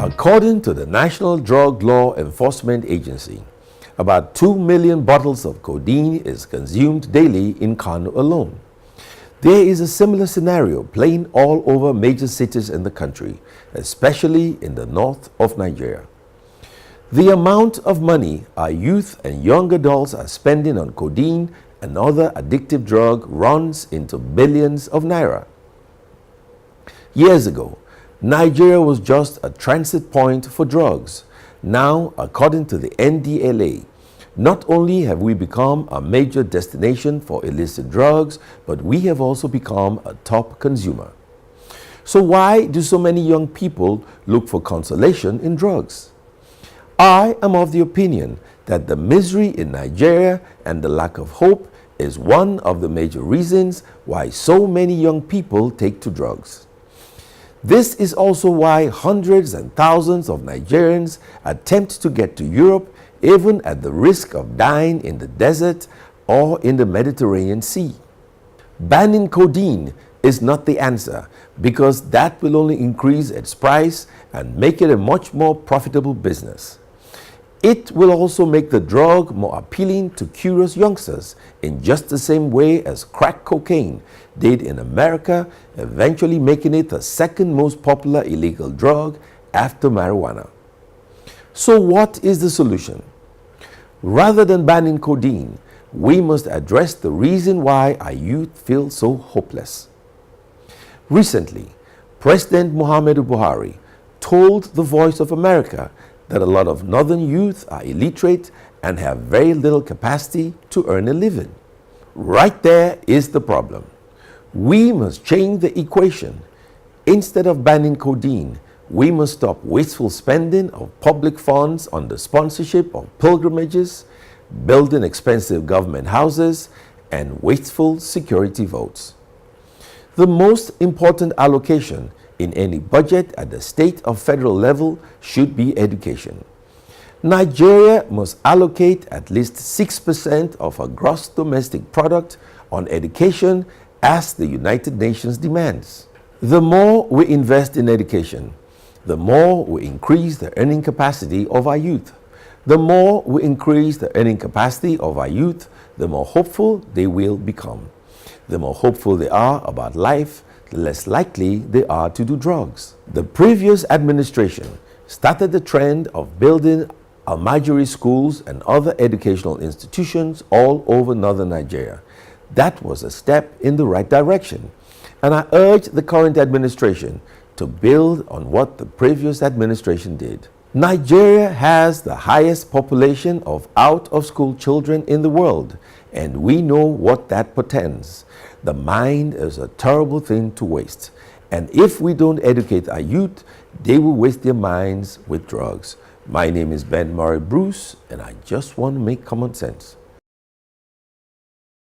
According to the National Drug Law Enforcement Agency, about 2 million bottles of codeine is consumed daily in Kano alone. There is a similar scenario playing all over major cities in the country, especially in the north of Nigeria. The amount of money our youth and young adults are spending on codeine and other addictive drug runs into billions of naira. Years ago, Nigeria was just a transit point for drugs. Now, according to the NDLA, not only have we become a major destination for illicit drugs, but we have also become a top consumer. So why do so many young people look for consolation in drugs? I am of the opinion that the misery in Nigeria and the lack of hope is one of the major reasons why so many young people take to drugs. This is also why hundreds and thousands of Nigerians attempt to get to Europe, even at the risk of dying in the desert or in the Mediterranean Sea. Banning codeine is not the answer, because that will only increase its price and make it a much more profitable business. It will also make the drug more appealing to curious youngsters in just the same way as crack cocaine did in America, eventually making it the second most popular illegal drug after marijuana. So what is the solution? Rather than banning codeine, we must address the reason why our youth feel so hopeless. Recently, President Muhammadu Buhari told the Voice of America that a lot of northern youth are illiterate and have very little capacity to earn a living. Right there is the problem. We must change the equation. Instead of banning codeine, we must stop wasteful spending of public funds on the sponsorship of pilgrimages, building expensive government houses, and wasteful security votes. The most important allocation in any budget at the state or federal level should be education. Nigeria must allocate at least 6% of our gross domestic product on education as the United Nations demands. The more we invest in education, the more we increase the earning capacity of our youth. The more we increase the earning capacity of our youth, the more hopeful they will become. The more hopeful they are about life, the less likely they are to do drugs. The previous administration started the trend of building Almajiri schools and other educational institutions all over northern Nigeria. That was a step in the right direction, and I urge the current administration to build on what the previous administration did. Nigeria has the highest population of out-of-school children in the world, and we know what that portends. The mind is a terrible thing to waste, and if we don't educate our youth, they will waste their minds with drugs. My name is Ben Murray Bruce, and I just want to make common sense.